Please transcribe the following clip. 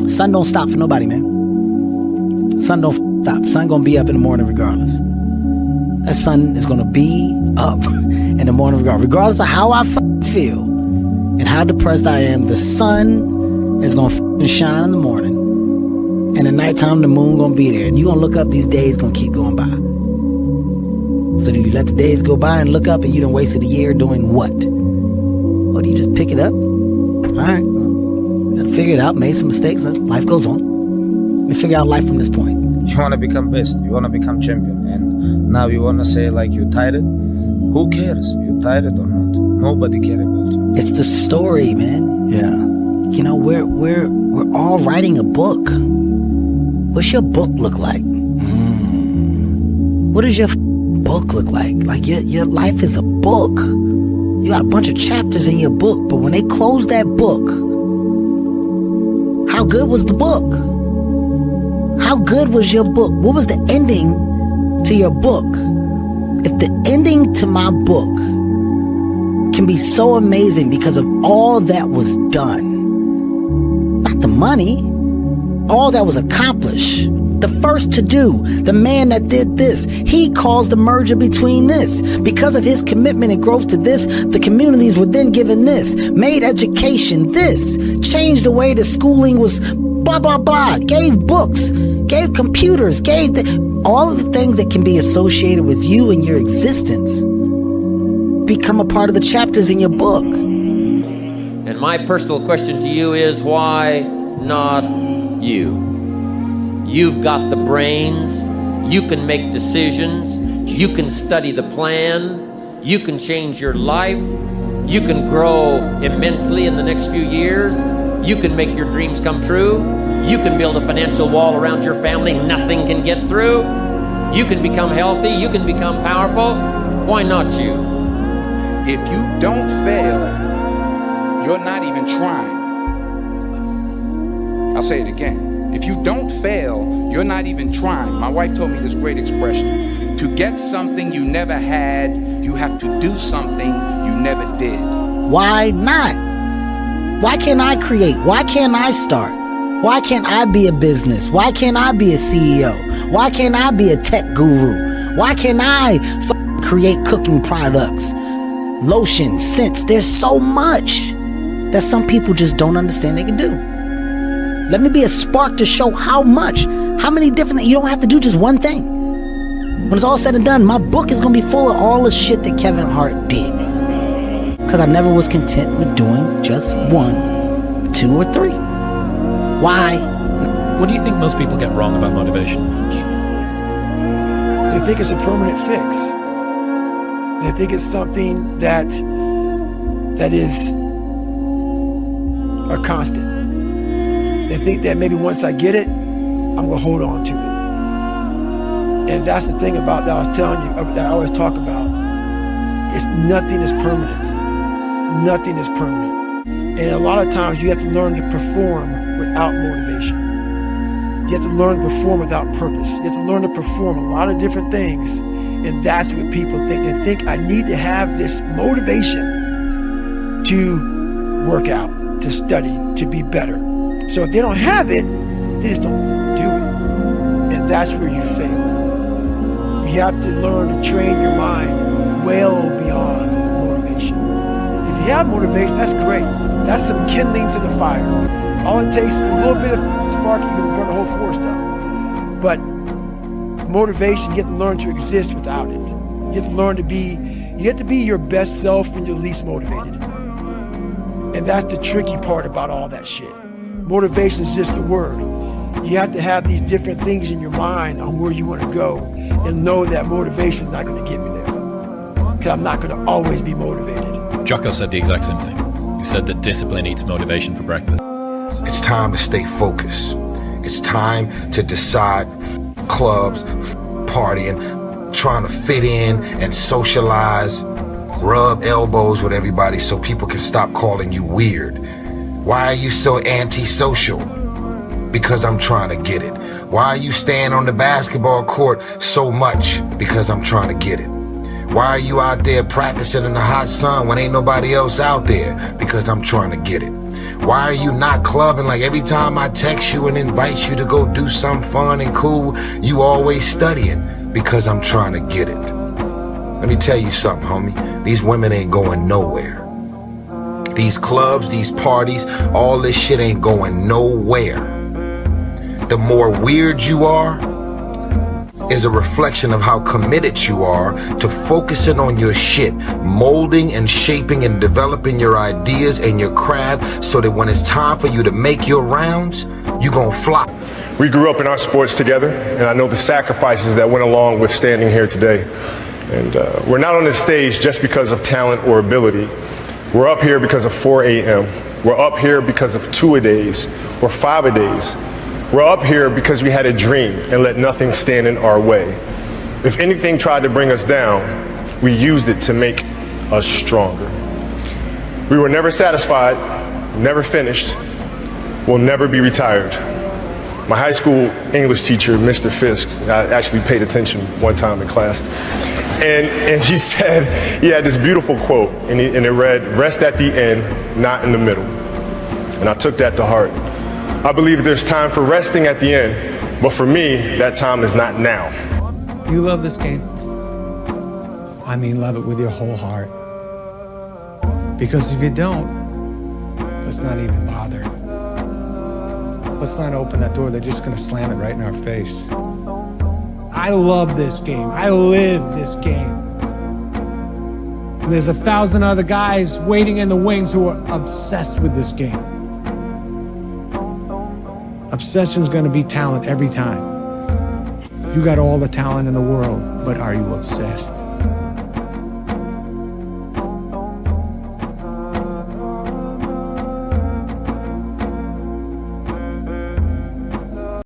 Sun don't stop for nobody, man. Sun don't stop. Sun gonna be up in the morning regardless. That sun is gonna be up in the morning regardless of how I feel and how depressed I am. The sun is gonna shine in the morning, and at nighttime the moon gonna be there, and you gonna look up. These days gonna keep going by. So do you let the days go by and look up and you done wasted a year doing what? Or do you just pick it up? All right, gotta figure it out, made some mistakes, life goes on. Let me figure out life from this point. You want to become best, you want to become champion, and now you want to say like you tired? Who cares? You tired or not? Nobody cares about you. It's the story, man. Yeah. You know, we're all writing a book. What's your book look like? What does your book look like? Like your life is a book. You got a bunch of chapters in your book, but when they close that book, how good was the book? How good was your book? What was the ending to your book? If the ending to my book can be so amazing because of all that was done, not the money, all that was accomplished, the first to do, the man that did this, he caused the merger between this. Because of his commitment and growth to this, the communities were then given this, made education this, changed the way the schooling was blah, blah, blah, gave books, gave computers, gave all of the things that can be associated with you and your existence become a part of the chapters in your book. And my personal question to you is, why not you? You've got the brains, you can make decisions, you can study the plan, you can change your life, you can grow immensely in the next few years, you can make your dreams come true, you can build a financial wall around your family nothing can get through, you can become healthy, you can become powerful. Why not you? If you don't fail, you're not even trying. I'll say it again. If you don't fail, you're not even trying. My wife told me this great expression. To get something you never had, you have to do something you never did. Why not? Why can't I create? Why can't I start? Why can't I be a business? Why can't I be a CEO? Why can't I be a tech guru? Why can't I create cooking products, lotion, scents? There's so much that some people just don't understand they can do. Let me be a spark to show how much, how many different things. You don't have to do just one thing. When it's all said and done, my book is going to be full of all the shit that Kevin Hart did. Because I never was content with doing just 1, 2, or 3. Why? What do you think most people get wrong about motivation? They think it's a permanent fix. They think it's something that is a constant. They think that maybe once I get it, I'm gonna hold on to it. And that's the thing about that I was telling you, that I always talk about. It's nothing is permanent. Nothing is permanent. And a lot of times you have to learn to perform without motivation. You have to learn to perform without purpose. You have to learn to perform a lot of different things. And that's what people think. They think I need to have this motivation to work out, to study, to be better. So if they don't have it, they just don't do it. And that's where you fail. You have to learn to train your mind well beyond motivation. If you have motivation, that's great. That's some kindling to the fire. All it takes is a little bit of spark, you can burn the whole forest up. But motivation, you have to learn to exist without it. You have to learn to be, you have to be your best self when you're least motivated. And that's the tricky part about all that shit. Motivation is just a word. You have to have these different things in your mind on where you want to go and know that motivation is not going to get me there. Because I'm not going to always be motivated. Jocko said the exact same thing. He said that discipline eats motivation for breakfast. It's time to stay focused. It's time to decide clubs, partying, trying to fit in and socialize, rub elbows with everybody so people can stop calling you weird. Why are you so antisocial? Because I'm trying to get it. Why are you staying on the basketball court so much? Because I'm trying to get it. Why are you out there practicing in the hot sun when ain't nobody else out there? Because I'm trying to get it. Why are you not clubbing? Like every time I text you and invite you to go do something fun and cool, you always studying. Because I'm trying to get it. Let me tell you something, homie. These women ain't going nowhere. These clubs, these parties, all this shit ain't going nowhere. The more weird you are is a reflection of how committed you are to focusing on your shit, molding and shaping and developing your ideas and your craft so that when it's time for you to make your rounds, you gonna fly. We grew up in our sports together, and I know the sacrifices that went along with standing here today. And we're not on this stage just because of talent or ability. We're up here because of 4 a.m. We're up here because of 2-a-days or 5-a-days. We're up here because we had a dream and let nothing stand in our way. If anything tried to bring us down, we used it to make us stronger. We were never satisfied, never finished, will never be retired. My high school English teacher, Mr. Fisk, I actually paid attention one time in class, and he said, he had this beautiful quote, and it read, "Rest at the end, not in the middle." And I took that to heart. I believe there's time for resting at the end, but for me, that time is not now. You love this game. I mean, love it with your whole heart. Because if you don't, let's not even bother. Let's not open that door. They're just gonna slam it right in our face. I love this game. I live this game. And there's 1,000 other guys waiting in the wings who are obsessed with this game. Obsession's gonna be talent every time. You got all the talent in the world, but are you obsessed?